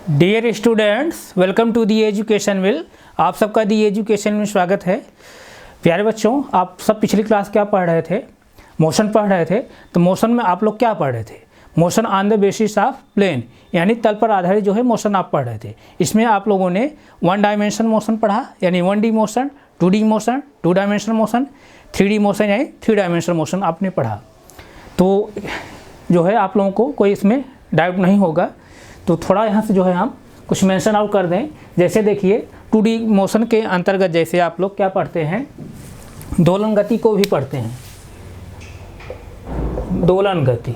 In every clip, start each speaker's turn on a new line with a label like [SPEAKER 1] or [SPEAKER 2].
[SPEAKER 1] Dear students, welcome to the education will. आप सबका दी education में स्वागत है। प्यारे बच्चों, आप सब पिछली क्लास क्या पढ़ रहे थे? मोशन पढ़ रहे थे। तो मोशन में आप लोग क्या पढ़ रहे थे? Motion on the basis of plane, यानी तल पर आधारित जो है मोशन आप पढ़ रहे थे। इसमें आप लोगों ने वन डायमेंशन मोशन पढ़ा, यानी 1D motion, 2D motion, 2 dimensional motion, 3D motion यानी 3 डायमेंशनल मोशन आपने पढ़ा। तो जो है आप लोगों को कोई इसमें डाउट नहीं होगा। तो थोड़ा यहाँ से जो है हम कुछ मेंशन आउट कर दें। जैसे देखिए 2D मोशन के अंतर्गत जैसे आप लोग क्या पढ़ते हैं, दोलन गति को भी पढ़ते हैं। दोलन गति,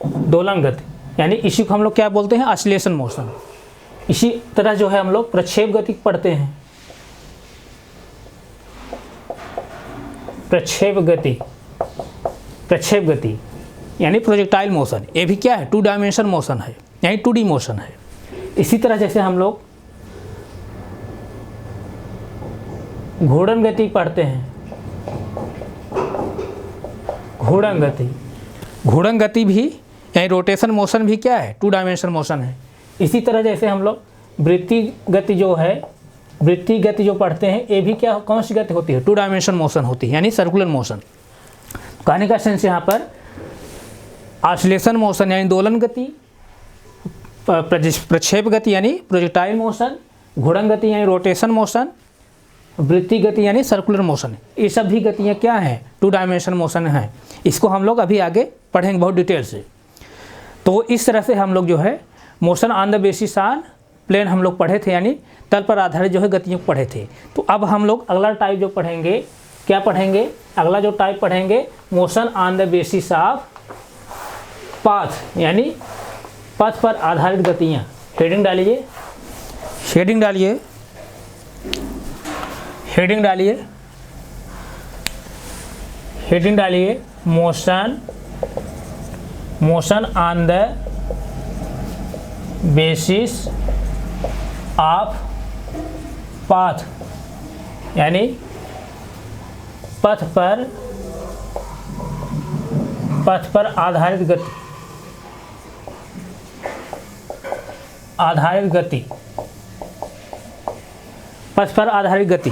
[SPEAKER 1] दोलन गति यानी इसी को हम लोग क्या बोलते हैं, ऑसिलेशन मोशन। इसी तरह जो है हम लोग प्रक्षेप गति पढ़ते हैं। प्रक्षेप गति, प्रक्षेप गति यानी प्रोजेक्टाइल मोशन। ये भी क्या है, 2 डायमेंशन मोशन है, यानी 2D मोशन है। इसी तरह जैसे हम लोग घूर्णन गति पढ़ते हैं। घूर्णन गति, घूर्णन गति भी यानी रोटेशन मोशन भी क्या है, 2 डायमेंशन मोशन है। इसी तरह जैसे हम लोग वृत्ति गति जो है, वृत्ति गति जो पढ़ते हैं, ये भी क्या, कौन सी गति होती है, 2 डायमेंशन मोशन होती है, यानी सर्कुलर मोशन। कहने का सेंस यहाँ पर ऑसिलेशन मोशन यानी दोलन गति, प्रक्षेप गति यानी प्रोजेक्टाइल मोशन, घूर्णन गति यानी रोटेशन मोशन, वृत्ति गति यानी सर्कुलर मोशन, ये सब भी गतियाँ क्या हैं, 2 डायमेंशन मोशन हैं। इसको हम लोग अभी आगे पढ़ेंगे बहुत डिटेल से। तो इस तरह से हम लोग जो है motion on the basis on plane हम लोग पढ़े थे, यानी तल पर आधारित जो है गतियों पढ़े थे। तो अब हम लोग अगला टाइप जो पढ़ेंगे, क्या पढ़ेंगे, अगला जो टाइप पढ़ेंगे motion on the basis of path, यानी पथ पर आधारित गतियाँ। हेडिंग डालिए, हेडिंग डालिए, हेडिंग डालिए, हेडिंग डालिए, motion, motion on the basis of path, यानी पथ पर आधारित गति, आधारित गति, पथ पर आधारित गति।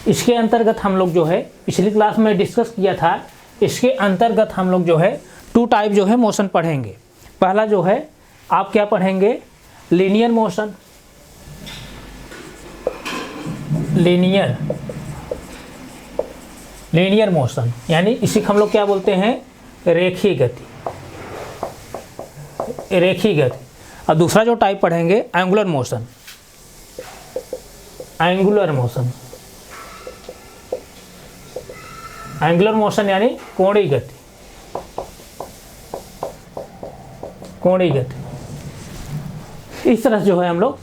[SPEAKER 1] इसके अंतर्गत हम लोग जो है पिछली क्लास में डिस्कस किया था, इसके अंतर्गत हम लोग जो है 2 टाइप जो है मोशन पढ़ेंगे। पहला जो है आप क्या पढ़ेंगे, linear motion, linear, linear motion यानी इसी को हम लोग क्या बोलते हैं, रेखीय गति, रेखीय गति। और दूसरा जो टाइप पढ़ेंगे angular motion, angular motion, angular motion यानी कोणीय गति, कोणीय गति। इस तरह जो है हम लोग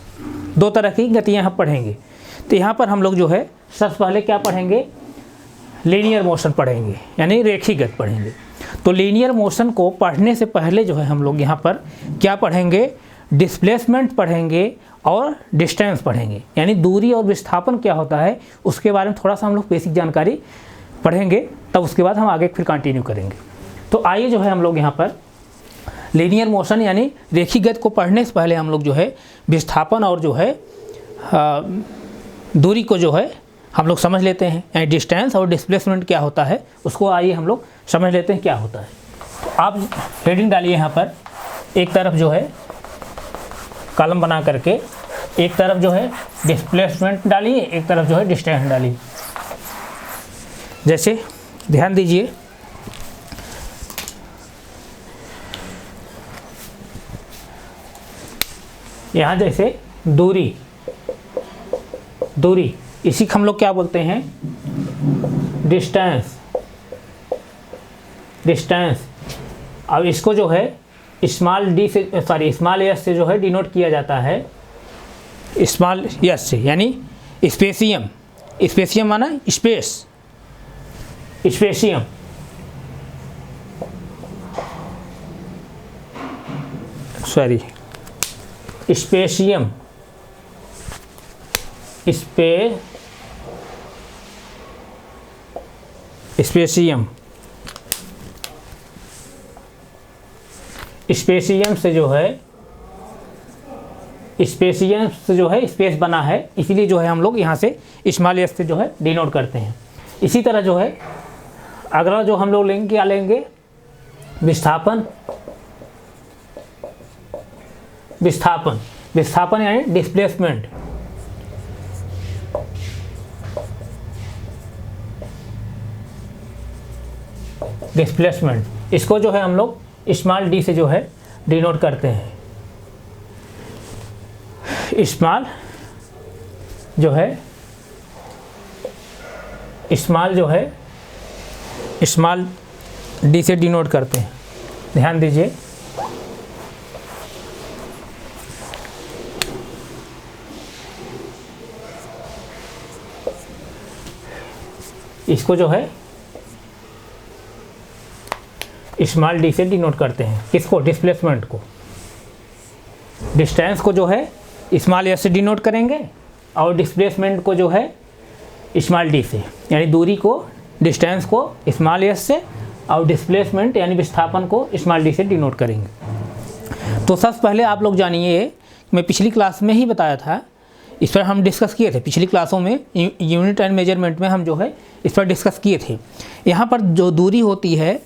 [SPEAKER 1] 2 तरह की गतियां यहाँ पढ़ेंगे। तो यहाँ पर हम लोग जो है सबसे पहले क्या पढ़ेंगे, लीनियर मोशन पढ़ेंगे, यानी रेखीय गति पढ़ेंगे। तो लीनियर मोशन को पढ़ने से पहले जो है हम लोग यहाँ पर क्या पढ़ेंगे, डिस्प्लेसमेंट पढ़ेंगे और डिस्टेंस पढ़ेंगे, यानी दूरी और विस्थापन क्या होता है उसके बारे में थोड़ा सा हम लोग बेसिक जानकारी पढ़ेंगे। तब उसके बाद हम आगे फिर कंटिन्यू करेंगे। तो आइए जो है हम लोग यहाँ पर लीनियर मोशन यानी रेखीय गति को पढ़ने से पहले हम लोग जो है विस्थापन और जो है दूरी को जो है हम लोग समझ लेते हैं, यानी डिस्टेंस और डिस्प्लेसमेंट क्या होता है उसको आइए हम लोग समझ लेते हैं क्या होता है। तो आप हेडिंग डालिए यहाँ पर, एक तरफ जो है कॉलम बना करके, एक तरफ जो है डिस्प्लेसमेंट डालिए, एक तरफ जो है डिस्टेंस डालिए। जैसे ध्यान दीजिए, यहाँ जैसे दूरी, दूरी इसी को हम लोग क्या बोलते हैं, डिस्टेंस, डिस्टेंस। अब इसको जो है स्मॉल डी से, सॉरी स्मॉल एस से जो है डिनोट किया जाता है, स्मॉल एस से, यानी स्पेसियम, स्पेसियम माना स्पेस, स्पेसियम, सॉरी स्पेसियम, स्पेसियम स्पेसियम से जो है स्पेस बना है, इसीलिए जो है हम लोग यहाँ से स्मॉल एस से जो है डिनोट करते हैं। इसी तरह जो है अगला जो हम लोग लेंगे, क्या लेंगे, विस्थापन यानी डिस्प्लेसमेंट। इसको जो है हम लोग स्मॉल डी से जो है डिनोट करते हैं। स्मॉल डी से डिनोट करते हैं। ध्यान दीजिए, इसको जो है स्मॉल डी से डिनोट करते हैं। किसको? डिस्प्लेसमेंट को। डिस्टेंस को जो है स्मॉल एस से डिनोट करेंगे और डिस्प्लेसमेंट को जो है स्मॉल डी से, यानी दूरी को, डिस्टेंस को स्मॉल एस से और डिस्प्लेसमेंट यानी विस्थापन को स्मॉल डी से डिनोट करेंगे। तो सबसे पहले आप लोग जानिए, मैं पिछली क्लास में ही बताया था, इस पर हम डिस्कस किए थे। पिछली क्लासों में यूनिट एंड मेजरमेंट में हम जो है इस पर डिस्कस किए थे। यहाँ पर जो दूरी होती है,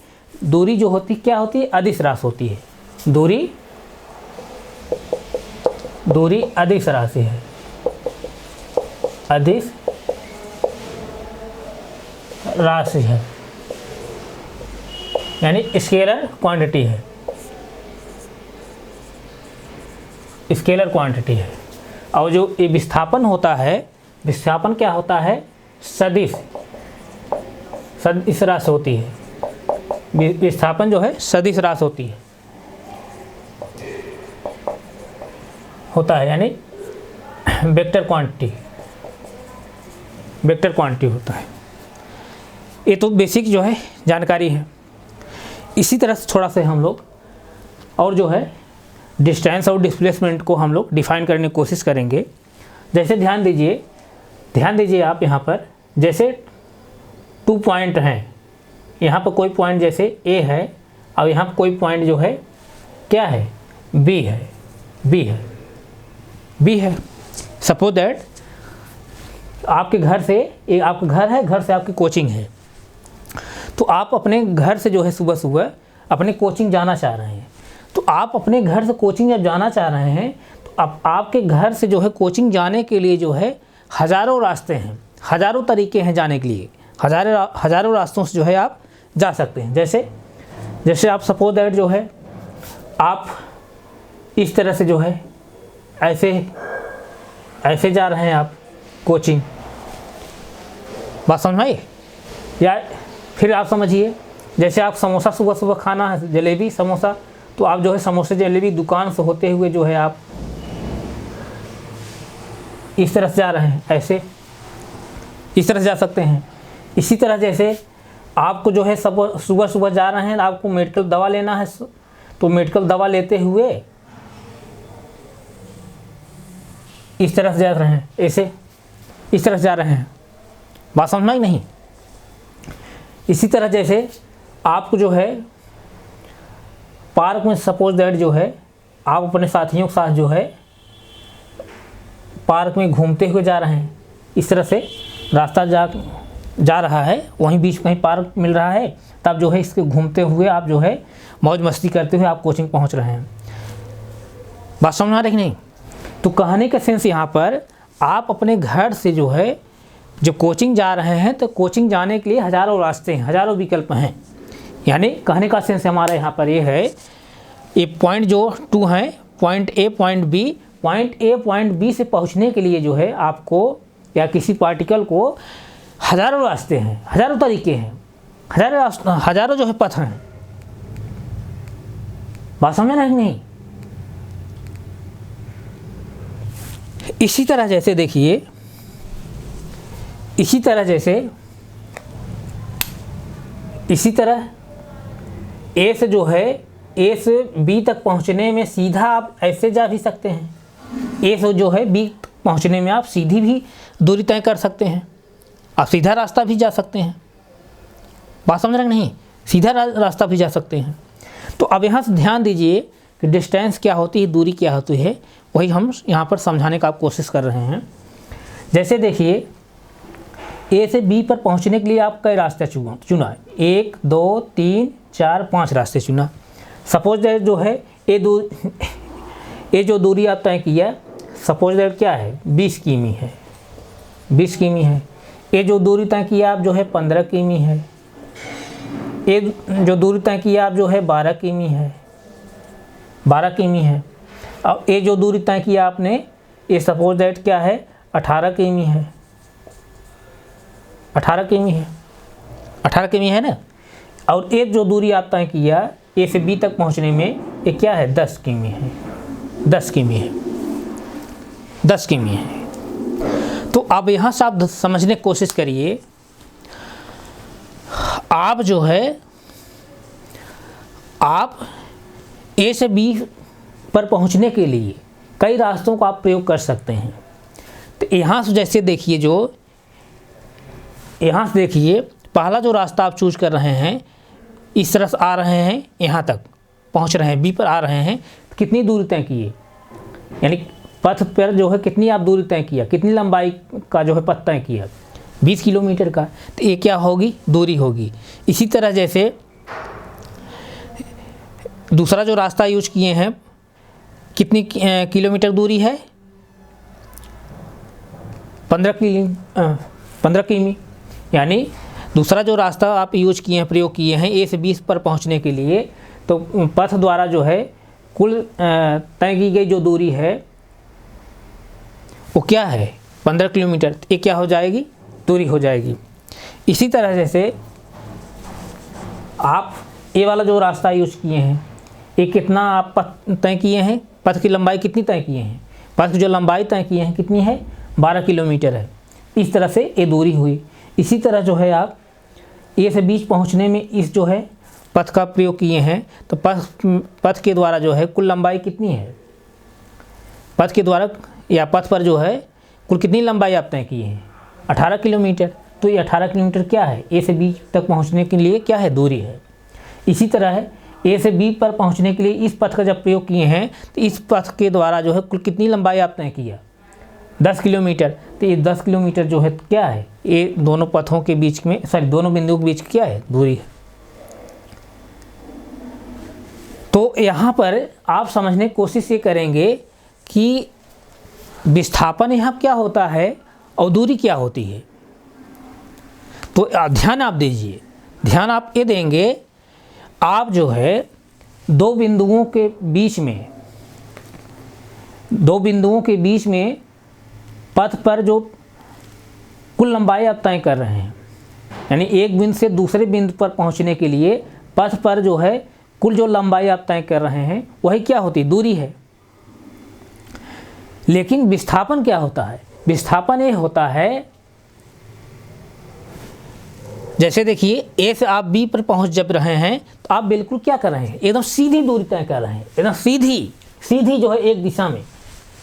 [SPEAKER 1] दूरी जो होती क्या होती है? अदिश राशि होती है। दूरी अदिश राशि है, अदिश राशि है, यानी स्केलर क्वांटिटी है, स्केलर क्वांटिटी है। और जो ये विस्थापन होता है, विस्थापन क्या होता है? सदिश राशि होती है। विस्थापन जो है सदिश राशि होता है, यानी वेक्टर क्वांटिटी होता है। ये तो बेसिक जो है जानकारी है। इसी तरह से थोड़ा सा हम लोग और जो है डिस्टेंस और डिस्प्लेसमेंट को हम लोग डिफाइन करने की कोशिश करेंगे। जैसे ध्यान दीजिए आप यहाँ पर, जैसे 2 पॉइंट हैं, यहाँ पर कोई पॉइंट जैसे ए है और यहाँ पर कोई पॉइंट जो है क्या है? बी है। सपोज दैट आपके घर से, आपका घर है, घर से आपकी कोचिंग है, तो आप अपने घर से जो है सुबह सुबह अपने कोचिंग जाना चाह रहे हैं। तो आप अपने घर से कोचिंग जब जाना चाह रहे हैं, तो अब आपके घर से जो है कोचिंग जाने के लिए जो है हज़ारों रास्ते हैं, हज़ारों तरीके हैं जाने के लिए, हज़ारों रास्तों से जो है आप जा सकते हैं। जैसे आप सपोज दैट जो है आप इस तरह से जो है ऐसे जा रहे हैं आप कोचिंग, बात समझ में आई? या फिर आप समझिए, जैसे आप समोसा सुबह सुबह खाना है, जलेबी समोसा, तो आप जो है समोसे जलेबी दुकान से होते हुए जो है आप इस तरह से जा रहे हैं, ऐसे इस तरह से जा सकते हैं। इसी तरह जैसे आपको जो है सुबह सुबह जा रहे हैं, आपको मेडिकल दवा लेना है, तो मेडिकल दवा लेते हुए इस तरह से जा रहे हैं, ऐसे इस तरह से जा रहे हैं, बात समझ में आई नहीं? इसी तरह जैसे आपको जो है पार्क में सपोज दैट जो है आप अपने साथियों के साथ जो है पार्क में घूमते हुए जा रहे हैं, इस तरह से रास्ता जा रहा है, वहीं बीच कहीं पार्क मिल रहा है, तब जो है इसके घूमते हुए आप जो है मौज मस्ती करते हुए आप कोचिंग पहुंच रहे हैं। बात समझ आ रही नहीं? तो कहने का सेंस यहाँ पर, आप अपने घर से जो है जो कोचिंग जा रहे हैं, तो कोचिंग जाने के लिए हज़ारों रास्ते हैं, हज़ारों विकल्प हैं। यानी कहने का सेंस हमारा यहाँ पर ये है, ये पॉइंट जो 2 हैं, पॉइंट ए पॉइंट बी से पहुँचने के लिए जो है आपको या किसी पार्टिकल को हज़ारों रास्ते हैं, हज़ारों तरीके हैं, हज़ारों जो है पथ हैं। बात समझ रहे नहीं? इसी तरह जैसे देखिए, इसी तरह ए से जो है ए से बी तक पहुंचने में सीधा आप ऐसे जा भी सकते हैं। ए से जो है बी पहुंचने में आप सीधी भी दूरी तय कर सकते हैं, आप सीधा रास्ता भी जा सकते हैं। बात समझ रहे नहीं? सीधा रास्ता भी जा सकते हैं। तो अब यहाँ से ध्यान दीजिए कि डिस्टेंस क्या होती है, दूरी क्या होती है, वही हम यहाँ पर समझाने का कोशिश कर रहे हैं। जैसे देखिए ए से बी पर पहुँचने के लिए आप कई रास्ते चुना, 1 2 3 4 5 रास्ते चुना। सपोज दैट जो है ये जो दूरी आप तय किया, सपोज दैट क्या है 20 किमी है, 20 किमी है। ये जो दूरी तय किया आप जो है 15 किमी है। ये जो दूरी तय किया आप जो है 12 किमी है, 12 किमी है। अब ये जो दूरी तय किया आपने, ये सपोज दैट क्या है 18 किमी है, 18 किमी है, 18 किमी है ना। और एक जो दूरी आप तय किया ए से बी तक पहुंचने में, ये क्या है 10 किमी है, 10 किमी है, 10 किमी है। तो अब यहाँ से आप समझने की कोशिश करिए, आप जो है आप ए से बी पर पहुँचने के लिए कई रास्तों का आप प्रयोग कर सकते हैं। तो यहाँ से जैसे देखिए, जो यहाँ से देखिए पहला जो रास्ता आप चूज कर रहे हैं, इस तरह से आ रहे हैं, यहाँ तक पहुँच रहे हैं, बी पर आ रहे हैं, तो कितनी दूरी तय किए, यानी पथ पर जो है कितनी आप दूरी तय किया, कितनी लंबाई का जो है पथ तय किया, 20 किलोमीटर का। तो ये क्या होगी, दूरी होगी। इसी तरह जैसे दूसरा जो रास्ता यूज किए हैं, कितनी किलोमीटर दूरी है, 15 किमी। यानी दूसरा जो रास्ता आप यूज किए हैं, प्रयोग किए हैं ए से बी पर पहुंचने के लिए, तो पथ द्वारा जो है कुल तय की गई जो दूरी है वो क्या है 15 किलोमीटर। ये क्या हो जाएगी, दूरी हो जाएगी। इसी तरह जैसे आप ये वाला जो रास्ता यूज किए हैं, ये कितना आप पथ तय किए हैं, पथ की लंबाई कितनी तय किए हैं, पथ की जो लंबाई तय किए हैं कितनी है, 12 किलोमीटर है। इस तरह से ये दूरी हुई। इसी तरह जो है आप ए से बीच पहुंचने में इस जो है पथ का प्रयोग किए हैं, तो पथ के द्वारा जो है कुल लंबाई कितनी है, पथ के द्वारा या पथ पर जो है कुल कितनी लंबाई आप तय किए हैं, 18 किलोमीटर। तो ये 18 किलोमीटर क्या है, ए से बी तक पहुंचने के लिए क्या है, दूरी है। इसी तरह है ए से बी पर पहुंचने के लिए इस पथ का जब प्रयोग किए हैं, तो इस पथ के द्वारा जो है कुल कितनी लंबाई आप तय किया, 10 किलोमीटर। तो ये 10 किलोमीटर जो है क्या है, ये दोनों पथों के बीच में, सॉरी दोनों बिंदुओं के बीच क्या है, दूरी है। तो यहाँ पर आप समझने की कोशिश ये करेंगे कि विस्थापन यहाँ क्या होता है और दूरी क्या होती है। तो ध्यान आप दीजिए, ध्यान आप ये देंगे, आप जो है दो बिंदुओं के बीच में पथ पर जो कुल लंबाई आप तय कर रहे हैं, यानी एक बिंदु से दूसरे बिंदु पर पहुंचने के लिए पथ पर जो है कुल जो लंबाई आप तय कर रहे हैं वही क्या होती है, दूरी है। लेकिन विस्थापन क्या होता है, विस्थापन ये होता है, जैसे देखिए ए से आप बी पर पहुंच जब रहे हैं, तो आप बिल्कुल क्या कर रहे हैं, एकदम सीधी दूरी तय कर रहे हैं, एकदम सीधी जो है एक दिशा में,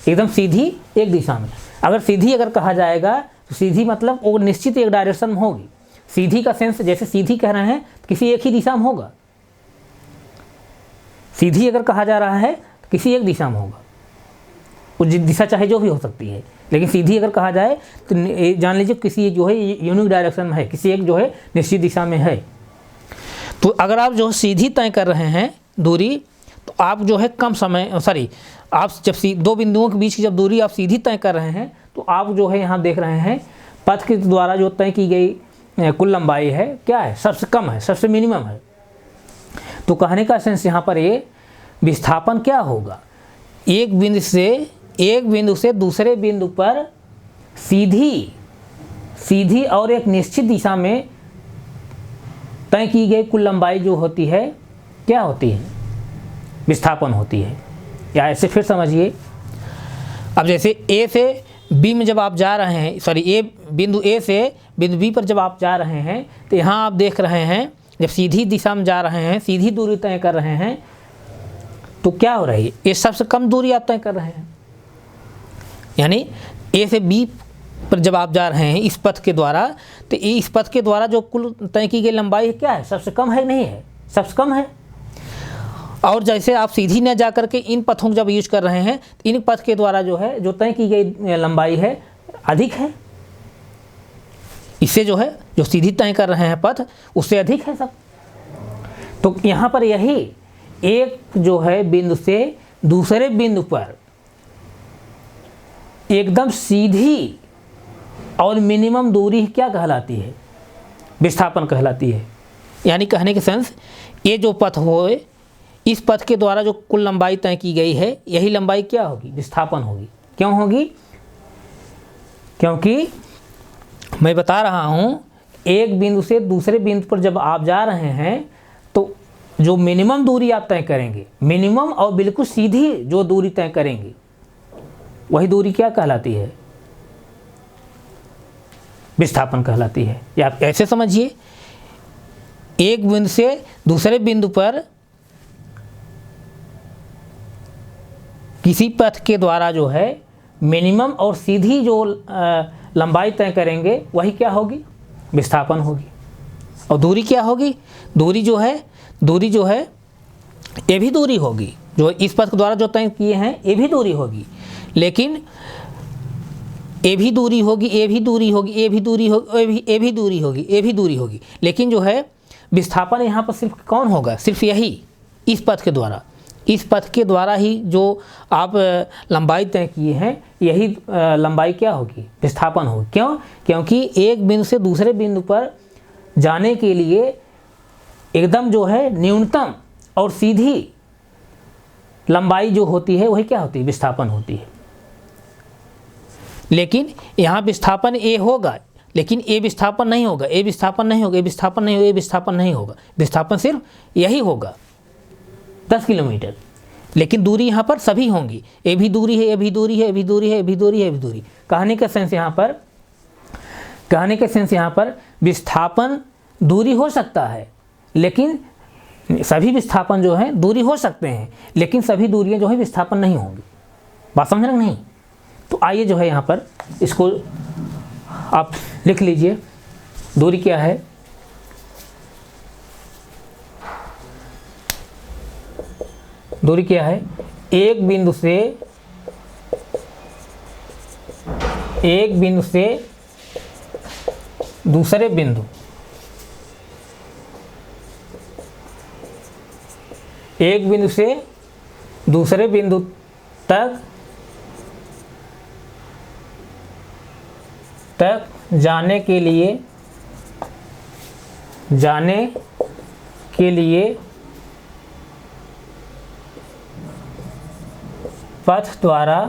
[SPEAKER 1] एकदम सीधी एक दिशा में। अगर सीधी अगर कहा जाएगा तो सीधी मतलब वो निश्चित एक डायरेक्शन में होगी। सीधी का सेंस जैसे सीधी कह रहे हैं तो किसी एक ही दिशा में होगा। सीधी अगर कहा जा रहा है तो किसी एक दिशा में होगा, वो दिशा चाहे जो भी हो सकती है। लेकिन सीधी अगर कहा जाए तो जान लीजिए किसी जो है यूनिक डायरेक्शन में है, किसी एक जो है निश्चित दिशा में है। तो अगर आप जो सीधी तय कर रहे हैं दूरी, तो आप जो है कम समय, आप जब दो बिंदुओं के बीच की जब दूरी आप सीधी तय कर रहे हैं, तो आप जो है यहाँ देख रहे हैं पथ के द्वारा जो तय की गई कुल लंबाई है क्या है, सबसे कम है, सबसे मिनिमम है। तो कहने का सेंस यहाँ पर ये विस्थापन क्या होगा, एक बिंदु से दूसरे बिंदु पर सीधी और एक निश्चित दिशा में तय की गई कुल लंबाई जो होती है क्या होती है, विस्थापन होती है। या ऐसे फिर समझिए, अब जैसे ए से बी में जब आप जा रहे हैं, बिंदु ए से बिंदु बी पर जब आप जा रहे हैं, तो यहाँ आप देख रहे हैं जब सीधी दिशा में जा रहे हैं, सीधी दूरी तय कर रहे हैं, तो क्या हो रही है, ये सबसे कम दूरी आप तय कर रहे हैं। यानी ए से बी पर जब आप जा रहे हैं इस पथ के द्वारा, तो इस पथ के द्वारा जो कुल तय की गई लंबाई क्या है, सबसे कम है, नहीं है, सबसे कम है। और जैसे आप सीधी न जा करके इन पथों को जब यूज कर रहे हैं, तो इन पथ के द्वारा जो है जो तय की गई लंबाई है अधिक है, इससे जो है जो सीधी तय कर रहे हैं पथ उससे अधिक है सब। तो यहाँ पर यही एक जो है बिंदु से दूसरे बिंदु पर एकदम सीधी और मिनिमम दूरी क्या कहलाती है? विस्थापन कहलाती है। यानी कहने के सेंस, ये जो पथ हो, इस पथ के द्वारा जो कुल लंबाई तय की गई है, यही लंबाई क्या होगी? विस्थापन होगी। क्यों होगी? क्योंकि मैं बता रहा हूँ, एक बिंदु से दूसरे बिंदु पर जब आप जा रहे हैं तो जो मिनिमम दूरी आप तय करेंगे, मिनिमम और बिल्कुल सीधी जो दूरी तय करेंगे, वही दूरी क्या कहलाती है? विस्थापन कहलाती है। या आप ऐसे समझिए, एक बिंदु से दूसरे बिंदु पर किसी पथ के द्वारा जो है मिनिमम और सीधी जो लंबाई तय करेंगे, वही क्या होगी? विस्थापन होगी। और दूरी क्या होगी? दूरी जो है ये भी दूरी होगी, जो इस पथ के द्वारा जो तय किए हैं ये भी दूरी होगी, लेकिन ये भी दूरी होगी, ये भी दूरी होगी, ये भी दूरी होगी, ये भी दूरी होगी, ये भी दूरी होगी, लेकिन जो है विस्थापन यहाँ पर सिर्फ कौन होगा? सिर्फ यही, इस पथ के द्वारा, इस पथ के द्वारा ही जो आप लंबाई तय किए हैं, यही लंबाई क्या होगी? विस्थापन होगी। क्यों? क्योंकि एक बिंदु से दूसरे बिंदु पर जाने के लिए एकदम जो है न्यूनतम और सीधी लंबाई जो होती है, वही क्या होती है? विस्थापन होती है। लेकिन यहाँ विस्थापन ए होगा, लेकिन ए विस्थापन नहीं होगा, ए विस्थापन नहीं होगा, ए विस्थापन नहीं होगा, ए विस्थापन नहीं होगा। विस्थापन सिर्फ यही होगा, 10 किलोमीटर। लेकिन दूरी यहाँ पर सभी होंगी, ए भी दूरी है, ए भी दूरी है, ए भी दूरी है, ए भी दूरी है, ए भी दूरी। कहने का सेंस यहाँ पर विस्थापन दूरी हो सकता है, लेकिन सभी विस्थापन जो है दूरी हो सकते हैं, लेकिन सभी दूरियां जो है विस्थापन नहीं होंगी। बात समझ रहे नहीं? तो आइए जो है यहाँ पर इसको आप लिख लीजिए। दूरी क्या है? दूरी क्या है? एक बिंदु से दूसरे बिंदु, एक बिंदु से दूसरे बिंदु तक जाने के लिए पथ द्वारा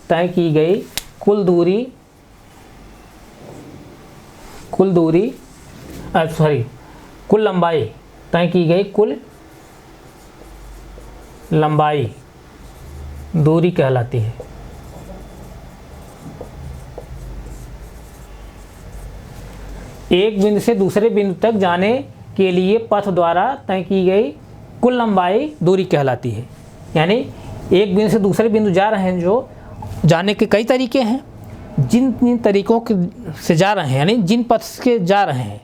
[SPEAKER 1] तय की गई कुल लंबाई, तय की गई कुल लंबाई दूरी कहलाती है। एक बिंदु से दूसरे बिंदु तक जाने के लिए पथ द्वारा तय की गई कुल लंबाई दूरी कहलाती है। यानी एक बिंदु से दूसरे बिंदु जा रहे हैं, जो जाने के कई तरीके हैं, जिन तरीकों से जा रहे हैं, यानी जिन पथ से जा रहे हैं,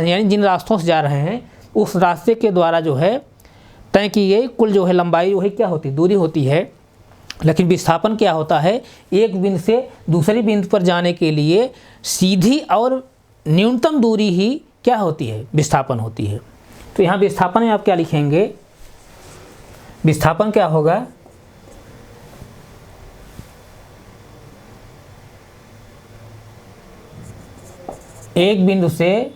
[SPEAKER 1] यानी जिन रास्तों से जा रहे हैं, उस रास्ते के द्वारा जो है तय की गई कुल जो है लंबाई, वही क्या होती है? दूरी होती है। लेकिन विस्थापन क्या होता है? एक बिंदु से दूसरे बिंदु पर जाने के लिए सीधी और न्यूनतम दूरी ही क्या होती है? विस्थापन होती है। तो यहाँ विस्थापन में आप क्या लिखेंगे? विस्थापन क्या होगा? एक बिंदु से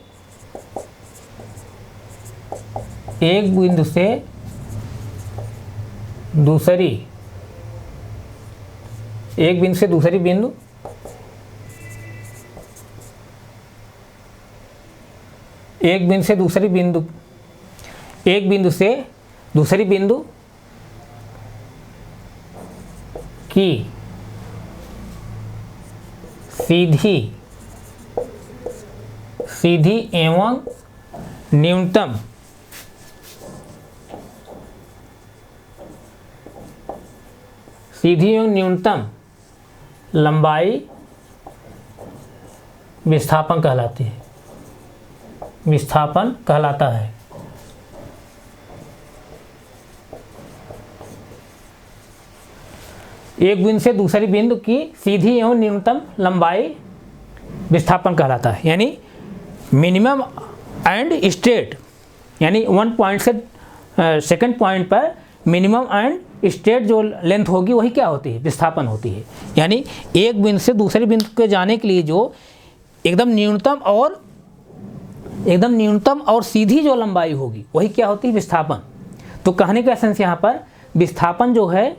[SPEAKER 1] दूसरी बिंदु, एक बिंदु से दूसरी बिंदु की सीधी एवं सीधी एवं न्यूनतम लंबाई विस्थापन कहलाती है, विस्थापन कहलाता है। एक बिंदु से दूसरे बिंदु की सीधी एवं न्यूनतम लंबाई विस्थापन कहलाता है। यानी मिनिमम एंड स्ट्रेट, यानी वन पॉइंट से सेकंड पॉइंट पर मिनिमम एंड स्ट्रेट जो लेंथ होगी वही क्या होती है, विस्थापन होती है। यानी एक बिंदु से दूसरे बिंदु के जाने के लिए जो एकदम न्यूनतम और सीधी जो लंबाई होगी वही क्या होती है, विस्थापन। तो कहने का एसेंस यहाँ पर विस्थापन जो है,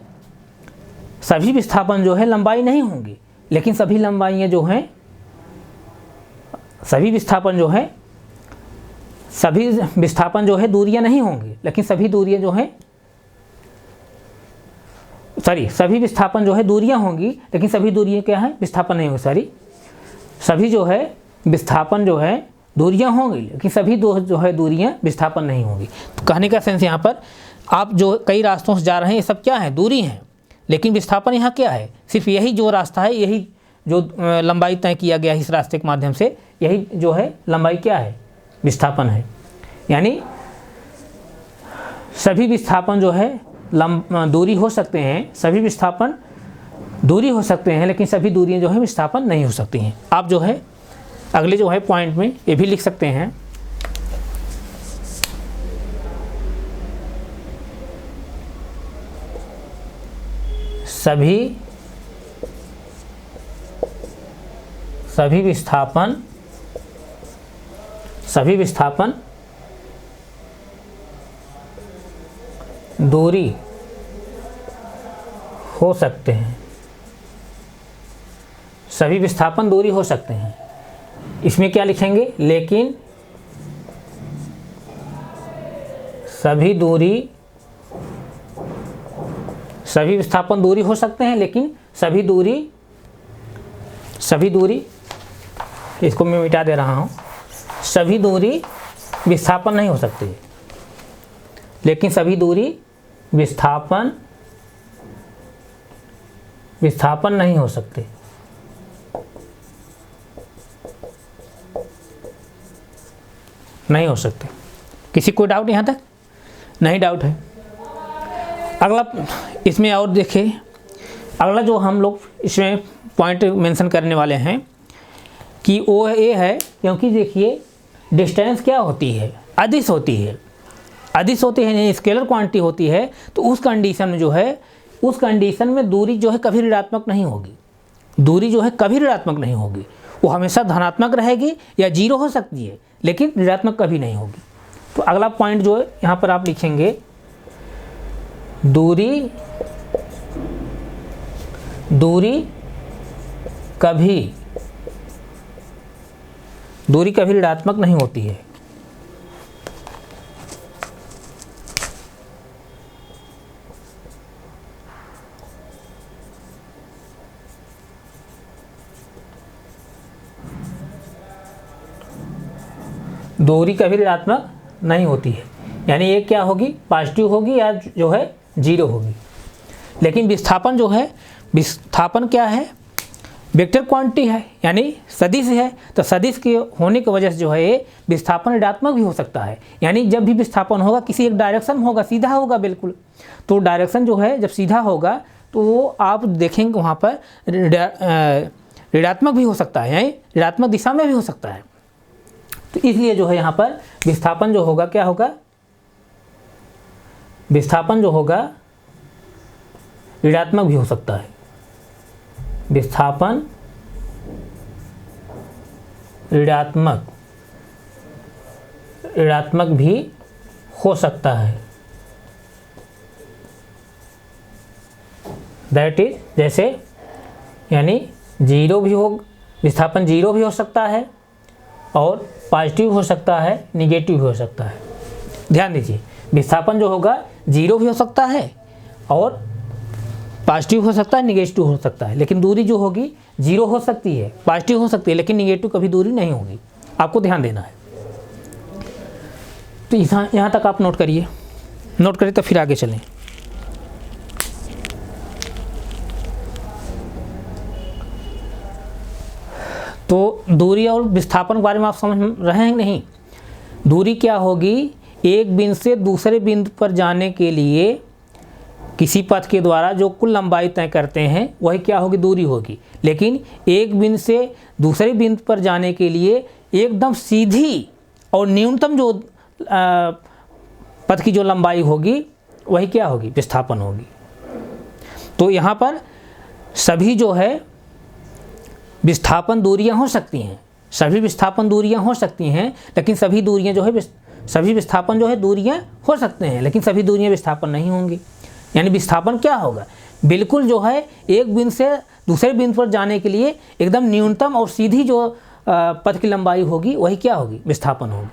[SPEAKER 1] सभी विस्थापन जो है लंबाई नहीं होंगी, लेकिन सभी लंबाइयाँ जो हैं, सभी विस्थापन जो है दूरियां नहीं होंगी, लेकिन सभी दूरियां जो हैं, सभी विस्थापन जो है दूरियां होंगी, लेकिन सभी दूरियां क्या है, विस्थापन नहीं होंगी। सभी जो है विस्थापन जो है दूरियां होंगी, लेकिन सभी जो है दूरियां विस्थापन नहीं होंगी। तो कहने का सेंस यहाँ पर आप जो कई रास्तों से जा रहे हैं ये सब क्या है, दूरी हैं, लेकिन विस्थापन यहाँ क्या है, सिर्फ यही जो रास्ता है, यही जो लंबाई तय किया गया है इस रास्ते के माध्यम से, यही जो है लंबाई क्या है, विस्थापन है। यानी सभी विस्थापन जो है दूरी हो सकते हैं, सभी विस्थापन दूरी हो सकते हैं, लेकिन सभी दूरियां जो है विस्थापन नहीं हो सकती हैं। आप जो है अगले जो है पॉइंट में ये भी लिख सकते हैं, सभी विस्थापन दूरी हो सकते हैं, सभी विस्थापन दूरी हो सकते हैं। इसमें क्या लिखेंगे, लेकिन सभी विस्थापन दूरी हो सकते हैं, लेकिन सभी दूरी इसको मैं मिटा दे रहा हूँ, सभी दूरी विस्थापन नहीं हो सकती, लेकिन सभी दूरी विस्थापन नहीं हो सकते। नहीं हो सकते। किसी को डाउट यहाँ तक? नहीं डाउट है। अगला इसमें और देखिए, अगला जो हम लोग इसमें पॉइंट मेंशन करने वाले हैं कि वो ये है, क्योंकि देखिए डिस्टेंस क्या होती है, अदिश होती है, यानी स्केलर क्वांटिटी होती है। तो उस कंडीशन में जो है, उस कंडीशन में दूरी जो है कभी ऋणात्मक नहीं होगी, दूरी जो है कभी ऋणात्मक नहीं होगी, वो हमेशा धनात्मक रहेगी या जीरो हो सकती है, लेकिन ऋणात्मक कभी नहीं होगी। तो अगला पॉइंट जो है यहाँ पर आप लिखेंगे, दूरी कभी ऋणात्मक नहीं होती है। दूरी कभी ऋणात्मक नहीं होती है, यानी ये क्या होगी, पॉजिटिव होगी या जो है जीरो होगी। लेकिन विस्थापन जो है, विस्थापन क्या है, वेक्टर क्वांटिटी है, यानी सदिश है। तो सदिश के होने की वजह से जो है ये विस्थापन ऋणात्मक भी हो सकता है। यानी जब भी विस्थापन होगा किसी एक डायरेक्शन होगा, सीधा होगा बिल्कुल, तो डायरेक्शन जो है जब सीधा होगा तो वो आप देखेंगे वहाँ पर ऋणात्मक भी हो सकता है, यानी ऋणात्मक दिशा में भी हो सकता है। तो इसलिए जो है यहाँ पर विस्थापन जो होगा क्या होगा, विस्थापन जो होगा ऋणात्मक भी हो सकता है, विस्थापन ऋणात्मक भी हो सकता है। दैट इज, जैसे यानी जीरो भी हो, विस्थापन जीरो भी हो सकता है और पॉजिटिव हो सकता है, निगेटिव भी हो सकता है। ध्यान दीजिए, विस्थापन जो होगा जीरो भी हो सकता है और पॉजिटिव हो सकता है, निगेटिव हो सकता है। लेकिन दूरी जो होगी जीरो हो सकती है, पॉजिटिव हो सकती है, लेकिन निगेटिव कभी दूरी नहीं होगी। आपको ध्यान देना है। तो यहाँ तक आप नोट करिए, नोट करिए तो फिर आगे चलें। तो दूरी और विस्थापन के बारे में आप समझ रहे हैं नहीं। दूरी क्या होगी, एक बिंदु से दूसरे बिंदु पर जाने के लिए किसी पथ के द्वारा जो कुल लंबाई तय करते हैं वही क्या होगी, दूरी होगी। लेकिन एक बिंदु से दूसरे बिंदु पर जाने के लिए एकदम सीधी और न्यूनतम जो पथ की जो लंबाई होगी वही क्या होगी, विस्थापन होगी। तो यहाँ पर सभी जो है विस्थापन दूरियाँ हो सकती हैं, सभी विस्थापन दूरियाँ हो सकती हैं, लेकिन सभी दूरियाँ जो है सभी विस्थापन जो है दूरियाँ हो सकते हैं, लेकिन सभी दूरियाँ विस्थापन नहीं होंगी। यानी विस्थापन क्या होगा, बिल्कुल जो है एक बिंदु से दूसरे बिंदु पर जाने के लिए एकदम न्यूनतम और सीधी जो पथ की लंबाई होगी वही क्या होगी, विस्थापन होगी।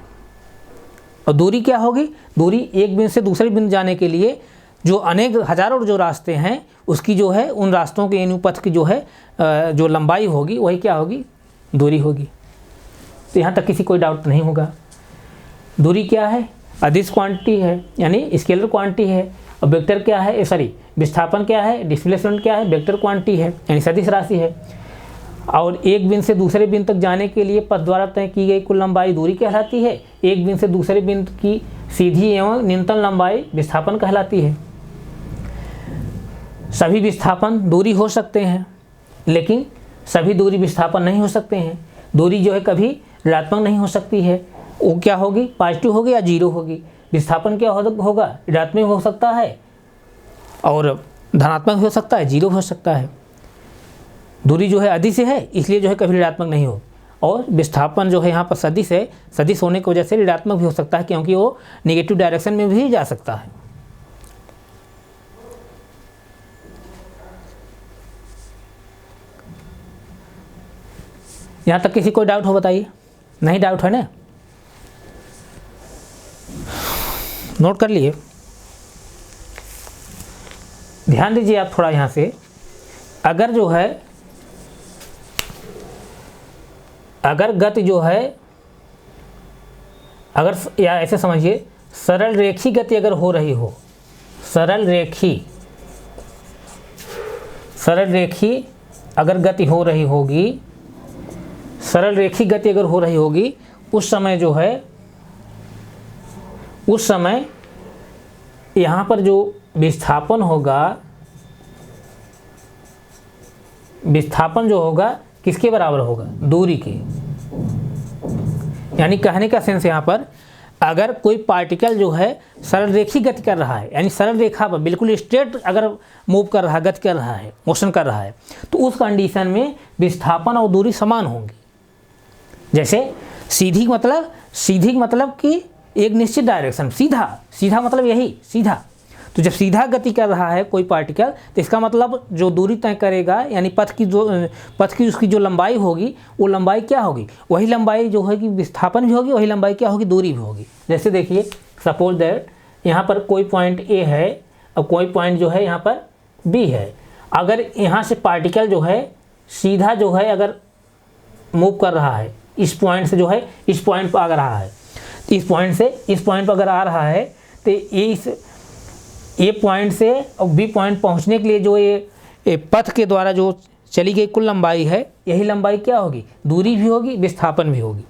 [SPEAKER 1] और दूरी क्या होगी, दूरी एक बिंदु से दूसरे बिंदु जाने के लिए जो अनेक हजारों जो रास्ते हैं उसकी जो है उन रास्तों के यानी पथ की जो है जो लंबाई होगी वही क्या होगी, दूरी होगी। तो यहाँ तक किसी कोई डाउट नहीं होगा। दूरी क्या है, अदिश क्वांटिटी है यानी स्केलर क्वांटिटी है, और वेक्टर क्या है, सॉरी विस्थापन क्या है, डिस्प्लेसमेंट क्या है, वेक्टर क्वांटिटी है यानी सदिश राशि है। और एक बिंदु से दूसरे बिंदु तक जाने के लिए पथ द्वारा तय की गई कुल लंबाई दूरी कहलाती है। एक बिंदु से दूसरे बिंदु की सीधी एवं न्यूनतम लंबाई विस्थापन कहलाती है। सभी विस्थापन दूरी हो सकते हैं, लेकिन सभी दूरी विस्थापन नहीं हो सकते हैं। दूरी जो है कभी ऋणात्मक नहीं हो सकती है, वो क्या होगी, पॉजिटिव होगी या जीरो होगी। विस्थापन क्या होगा, ऋणात्मक हो सकता है और धनात्मक हो सकता है, जीरो हो सकता है। दूरी जो है अदिश है इसलिए जो है कभी ऋणात्मक नहीं हो, और विस्थापन जो है यहाँ पर सदिश है, सदिश होने की वजह से ऋणात्मक भी हो सकता है क्योंकि वो नेगेटिव डायरेक्शन में भी जा सकता है। यहाँ तक किसी कोई डाउट हो बताइए, नहीं डाउट है ना, नोट कर लिए। ध्यान दीजिए आप थोड़ा यहाँ से, अगर जो है अगर गति जो है अगर या ऐसे समझिए सरल रेखी गति अगर हो रही हो, सरल रेखी अगर गति हो रही होगी, सरल रेखी गति अगर हो रही होगी उस समय जो है उस समय यहाँ पर जो विस्थापन होगा, विस्थापन जो होगा किसके बराबर होगा, दूरी के। यानी कहने का सेंस यहाँ पर अगर कोई पार्टिकल जो है सरल रेखी गति कर रहा है यानी सरल रेखा पर बिल्कुल स्ट्रेट अगर मूव कर रहा है, गति कर रहा है, मोशन कर रहा है, तो उस कंडीशन में विस्थापन और दूरी समान होंगी। जैसे सीधी मतलब कि एक निश्चित डायरेक्शन, सीधा मतलब यही सीधा। तो जब सीधा गति कर रहा है कोई पार्टिकल तो इसका मतलब जो दूरी तय करेगा यानी पथ की उसकी जो लंबाई होगी वो लंबाई क्या होगी, वही लंबाई जो है कि विस्थापन भी होगी, वही लंबाई क्या होगी, दूरी भी होगी। जैसे देखिए सपोज दैट यहाँ पर कोई पॉइंट ए है और कोई पॉइंट जो है यहाँ पर बी है। अगर यहाँ से पार्टिकल जो है सीधा जो है अगर मूव कर रहा है, इस पॉइंट से जो है इस पॉइंट पर आ रहा है, तो इस पॉइंट से इस पॉइंट पर अगर आ रहा है तो ये पॉइंट से और बी पॉइंट पहुंचने के लिए जो ये पथ के द्वारा जो चली गई कुल लंबाई है, यही लंबाई क्या होगी, दूरी भी होगी, विस्थापन भी होगी।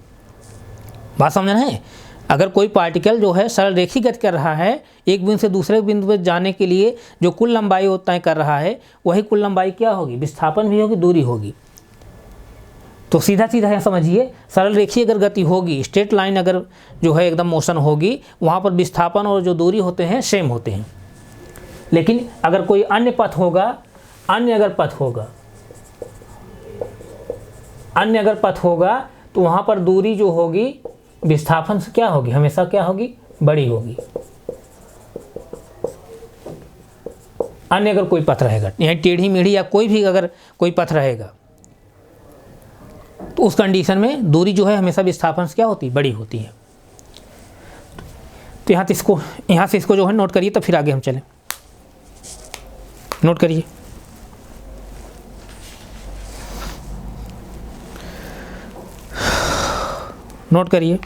[SPEAKER 1] बात समझ रहे हैं। अगर कोई पार्टिकल जो है सरल रेखी गति कर रहा है, एक बिंदु से दूसरे बिंदु पर जाने के लिए जो कुल लंबाई वो तय कर रहा है, वही कुल लंबाई क्या होगी, विस्थापन भी होगी, दूरी होगी। तो सीधा है समझिए, सरल रेखी अगर गति होगी, स्ट्रेट लाइन अगर जो है एकदम मोशन होगी, वहाँ पर विस्थापन और जो दूरी होते हैं सेम होते हैं। लेकिन अगर कोई अन्य अगर पथ होगा तो वहाँ पर दूरी जो होगी विस्थापन से क्या होगी, हमेशा क्या होगी, बड़ी होगी। अन्य अगर कोई पथ रहेगा, यहाँ टेढ़ी मेढ़ी या कोई भी अगर कोई पथ रहेगा तो उस कंडीशन में दूरी जो है हमेशा विस्थापन से क्या होती है, बड़ी होती है। तो यहाँ से इसको जो है नोट करिए, तब फिर आगे हम चलें। नोट करिए, नोट करिए,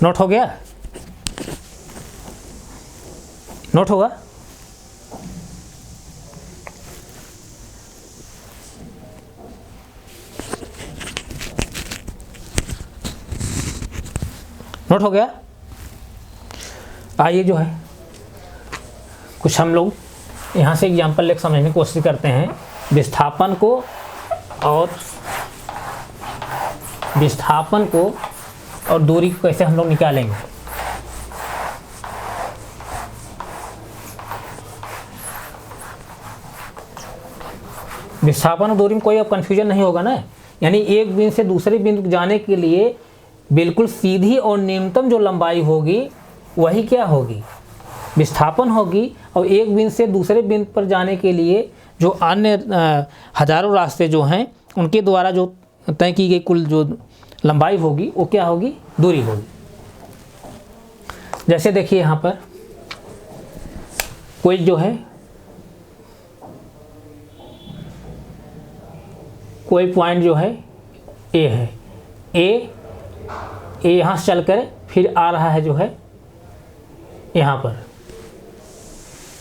[SPEAKER 1] नोट हो गया, नोट होगा। नोट हो गया। आइए जो है कुछ हम लोग यहाँ से एग्जाम्पल लेकर समझने की कोशिश करते हैं विस्थापन को और दूरी को कैसे हम लोग निकालेंगे। विस्थापन और दूरी में कोई अब कन्फ्यूजन नहीं होगा ना, यानी एक बिंदु से दूसरे बिंदु जाने के लिए बिल्कुल सीधी और न्यूनतम जो लंबाई होगी वही क्या होगी, विस्थापन होगी। और एक बिंदु से दूसरे बिंदु पर जाने के लिए जो अन्य हजारों रास्ते जो हैं उनके द्वारा जो तय की गई कुल जो लंबाई होगी वो क्या होगी, दूरी होगी। जैसे देखिए यहाँ पर कोई जो है कोई पॉइंट जो है ए है, ए यहाँ से चलकर फिर आ रहा है जो है यहाँ पर,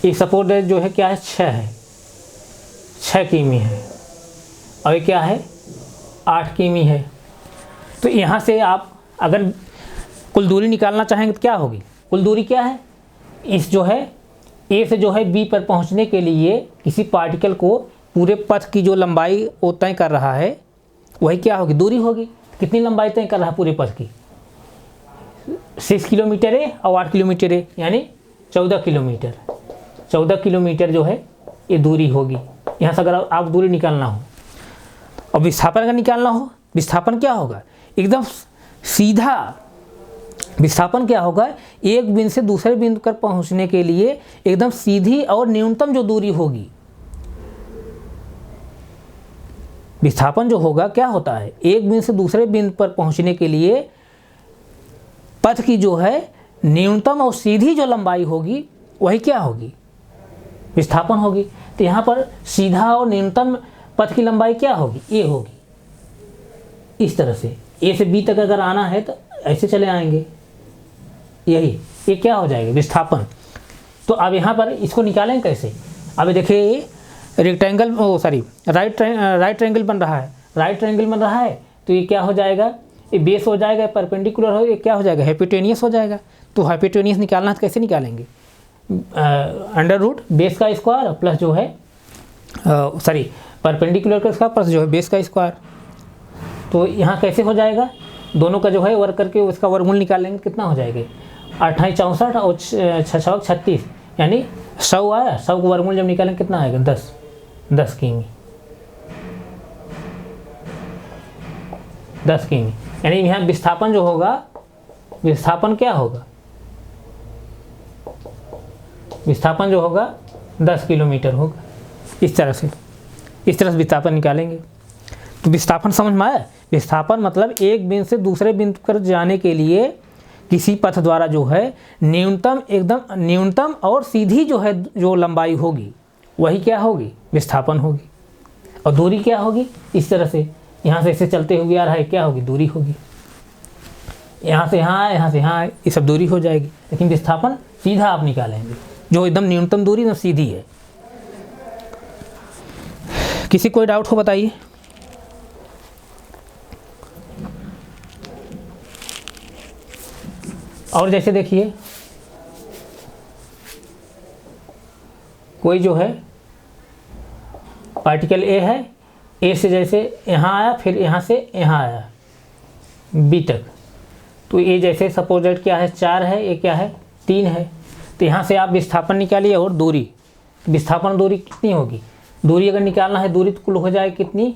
[SPEAKER 1] एक सपोर्ट जो है क्या है 6 है, 6 किमी है और ये क्या है 8 किमी है। तो यहाँ से आप अगर कुल दूरी निकालना चाहेंगे तो क्या होगी, कुल दूरी क्या है, इस जो है ए से जो है बी पर पहुँचने के लिए किसी पार्टिकल को पूरे पथ की जो लंबाई वो तय कर रहा है वही क्या होगी, दूरी होगी। कितनी लंबाई तय कर रहा है पूरे पथ की, 6 किलोमीटर है और 8 किलोमीटर है, यानी 14 किलोमीटर। 14 किलोमीटर जो है ये दूरी होगी। यहाँ से अगर आप दूरी निकालना हो और विस्थापन अगर निकालना हो, विस्थापन क्या होगा, एकदम सीधा विस्थापन क्या होगा, एक बिंदु से दूसरे बिंदु पर पहुँचने के लिए एकदम सीधी और न्यूनतम जो दूरी होगी। विस्थापन जो होगा क्या होता है, एक बिंदु से दूसरे बिंदु पर पहुंचने के लिए पथ की जो है न्यूनतम और सीधी जो लंबाई होगी वही क्या होगी, विस्थापन होगी। तो यहाँ पर सीधा और न्यूनतम पथ की लंबाई क्या होगी, ए होगी। इस तरह से ए से बी तक अगर आना है तो ऐसे चले आएंगे, यही ये क्या हो जाएगा, विस्थापन। तो अब यहाँ पर इसको निकालें कैसे, अब देखिए रेक्टेंगल राइट ट्रायंगल बन रहा है, राइट ट्रायंगल बन रहा है तो ये क्या हो जाएगा, ये बेस हो जाएगा, परपेंडिकुलर हो, ये क्या हो जाएगा, हाइपोटेनियस हो जाएगा। तो हाइपोटेनियस निकालना तो कैसे निकालेंगे, अंडर रूट बेस का स्क्वायर प्लस जो है परपेंडिकुलर का स्क्वायर प्लस जो है बेस का स्क्वायर। तो यहाँ कैसे हो जाएगा, दोनों का जो है वर्क करके उसका वर्गमूल निकालेंगे, कितना हो जाएगा 8 64 और 6 36, यानी 100 आया। 100 को वर्गमूल जब निकालेंगे कितना आएगा, 10 किमी, 10 किमी। यानी यहाँ विस्थापन जो होगा, विस्थापन क्या होगा, विस्थापन जो होगा 10 किलोमीटर होगा। इस तरह से विस्थापन निकालेंगे। तो विस्थापन समझ में आया, विस्थापन मतलब एक बिंदु से दूसरे बिंदु पर जाने के लिए किसी पथ द्वारा जो है न्यूनतम, एकदम न्यूनतम और सीधी जो है जो लंबाई होगी वही क्या होगी, विस्थापन होगी। और दूरी क्या होगी, इस तरह से यहाँ से ऐसे चलते हुए आ रहा है, क्या होगी, दूरी होगी। यहाँ से यहाँ आए, यहाँ से यहाँ आए, ये सब दूरी हो जाएगी। लेकिन विस्थापन सीधा आप निकालेंगे, जो एकदम न्यूनतम दूरी एकदम सीधी है। किसी कोई डाउट हो बताइए। और जैसे देखिए कोई जो है पार्टिकल ए है, ए से जैसे यहाँ आया, फिर यहाँ से यहाँ आया बी तक। तो ये जैसे सपोज दैट क्या है 4 है, ये क्या है 3 है। तो यहाँ से आप विस्थापन निकालिए और दूरी, विस्थापन दूरी कितनी होगी, दूरी अगर निकालना है, दूरी तो कुल हो जाए कितनी,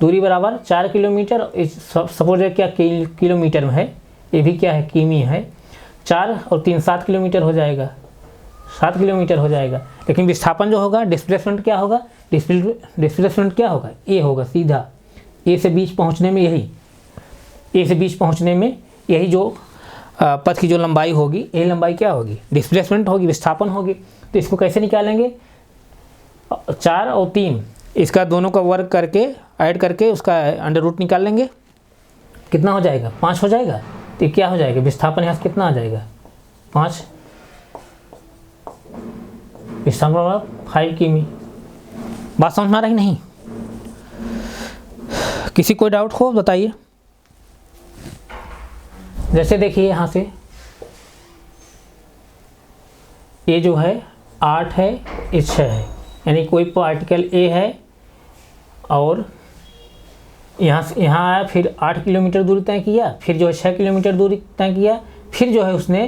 [SPEAKER 1] दूरी बराबर 4 किलोमीटर, सपोज दैट क्या किलोमीटर में है, ये भी क्या है किमी है, 4 और 3 7 किलोमीटर हो जाएगा, 7 किलोमीटर हो जाएगा। लेकिन विस्थापन जो होगा, डिस्प्लेसमेंट क्या होगा, डिस्प्लेसमेंट क्या होगा, ए होगा सीधा, ए से बीच पहुंचने में यही, ए से बीच पहुंचने में यही जो पथ की जो लंबाई होगी, ये लंबाई क्या होगी, डिस्प्लेसमेंट होगी, विस्थापन होगी। तो इसको कैसे निकालेंगे, 4 और 3 इसका दोनों का वर्ग करके ऐड करके उसका अंडर रूट निकाल लेंगे, कितना हो जाएगा 5 हो जाएगा। तो क्या हो जाएगा, विस्थापन यहाँ से कितना आ जाएगा 5, विस्थापन 5 किमी। बात समझ में आ रही नहीं, किसी कोई डाउट हो बताइए। जैसे देखिए यहाँ से ये जो है 8 है, ये 6 है, यानी कोई पार्टिकल ए है और यहाँ से यहाँ आया, फिर 8 किलोमीटर दूरी तय किया, फिर जो है 6 किलोमीटर दूरी तय किया, फिर जो है उसने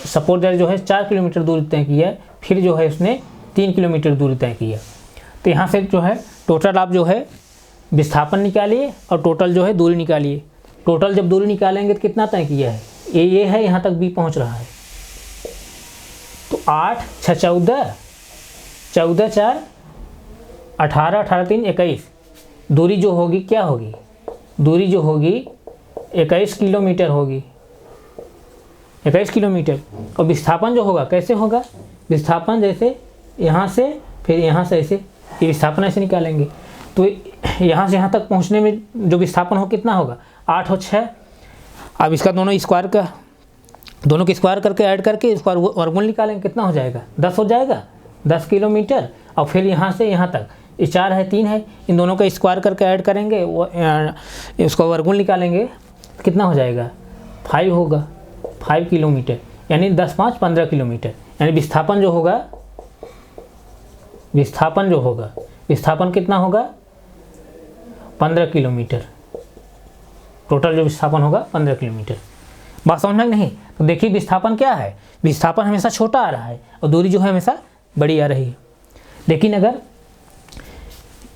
[SPEAKER 1] सपोज दैट जो है 4 किलोमीटर दूरी तय किया, फिर जो है उसने 3 किलोमीटर दूरी तय किया। तो यहाँ से जो है टोटल आप जो है विस्थापन निकालिए और टोटल जो है दूरी निकालिए। टोटल जब दूरी निकालेंगे तो कितना तय किया है, ये है, यहाँ तक बी पहुँच रहा है। तो 8 6 14, 14 4 18, 18 3 21, दूरी जो होगी क्या होगी, दूरी जो होगी 21 किलोमीटर होगी, 21 किलोमीटर। और विस्थापन जो होगा कैसे होगा, विस्थापन जैसे यहाँ से फिर यहाँ से ऐसे, ये विस्थापन ऐसे निकालेंगे। तो यहाँ से यहाँ तक पहुँचने में जो विस्थापन हो कितना होगा, 8 और 6। अब इसका दोनों स्क्वायर का, दोनों के स्क्वायर करके ऐड करके स्क्वायर वर्गमूल निकालेंगे, कितना हो जाएगा, 10 हो जाएगा, 10 किलोमीटर। और फिर यहाँ से यहाँ तक ये 4 है 3 है, इन दोनों का स्क्वायर करके ऐड करेंगे, उसका वर्गमूल निकालेंगे, कितना हो जाएगा, 5 होगा, 5 किलोमीटर, यानी 10 5 15 किलोमीटर। यानी विस्थापन जो होगा, विस्थापन जो होगा, विस्थापन कितना होगा, 15 किलोमीटर। टोटल जो विस्थापन होगा 15 किलोमीटर। बात समझ में नहीं? तो देखिए विस्थापन क्या है, विस्थापन हमेशा छोटा आ रहा है और दूरी जो है हमेशा बड़ी आ रही है। लेकिन अगर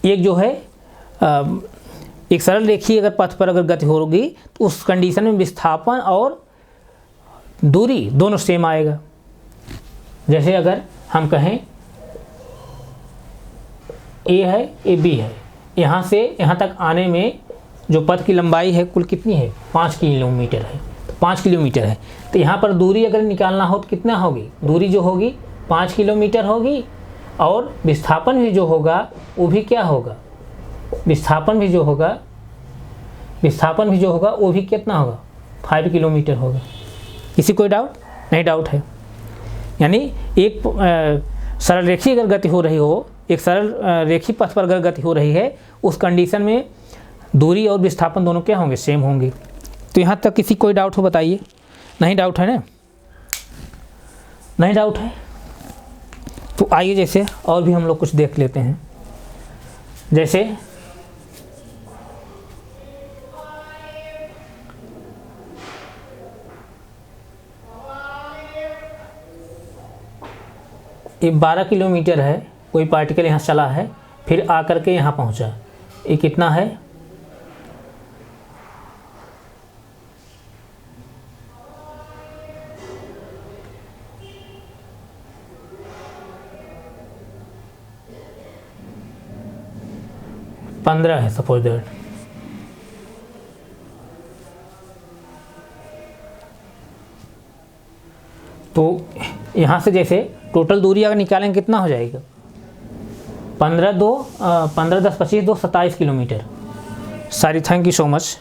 [SPEAKER 1] एक जो है एक सरल रेखीय अगर पथ पर अगर गति होगी तो उस कंडीशन में विस्थापन और दूरी दोनों सेम आएगा। जैसे अगर हम कहें ए है, ए बी है, यहाँ से यहाँ तक आने में जो पथ की लंबाई है कुल कितनी है, 5 किलोमीटर है, तो 5 किलोमीटर है। तो यहाँ पर दूरी अगर निकालना हो तो कितना होगी, दूरी जो होगी 5 किलोमीटर होगी और विस्थापन भी जो होगा वो भी क्या होगा, विस्थापन भी जो होगा, विस्थापन भी जो होगा वो भी कितना होगा, 5 किलोमीटर होगा। किसी कोई डाउट नहीं? डाउट है। यानी एक सरल रेखी अगर गति हो रही हो, एक सरल रेखी पथ पर अगर गति हो रही है, उस कंडीशन में दूरी और विस्थापन दोनों क्या होंगे, सेम होंगे। तो यहाँ तक किसी कोई डाउट हो बताइए? नहीं डाउट है ना? नहीं डाउट है? तो आइए जैसे और भी हम लोग कुछ देख लेते हैं। जैसे ये 12 किलोमीटर है, कोई पार्टिकल यहाँ चला है, फिर आकर के यहाँ पहुँचा, ये कितना है, पंद्रह है सपोज दैट। तो यहाँ से जैसे टोटल दूरी अगर निकालेंगे कितना हो जाएगा, 15 10 25 2 27 किलोमीटर। सारी थैंक यू सो मच।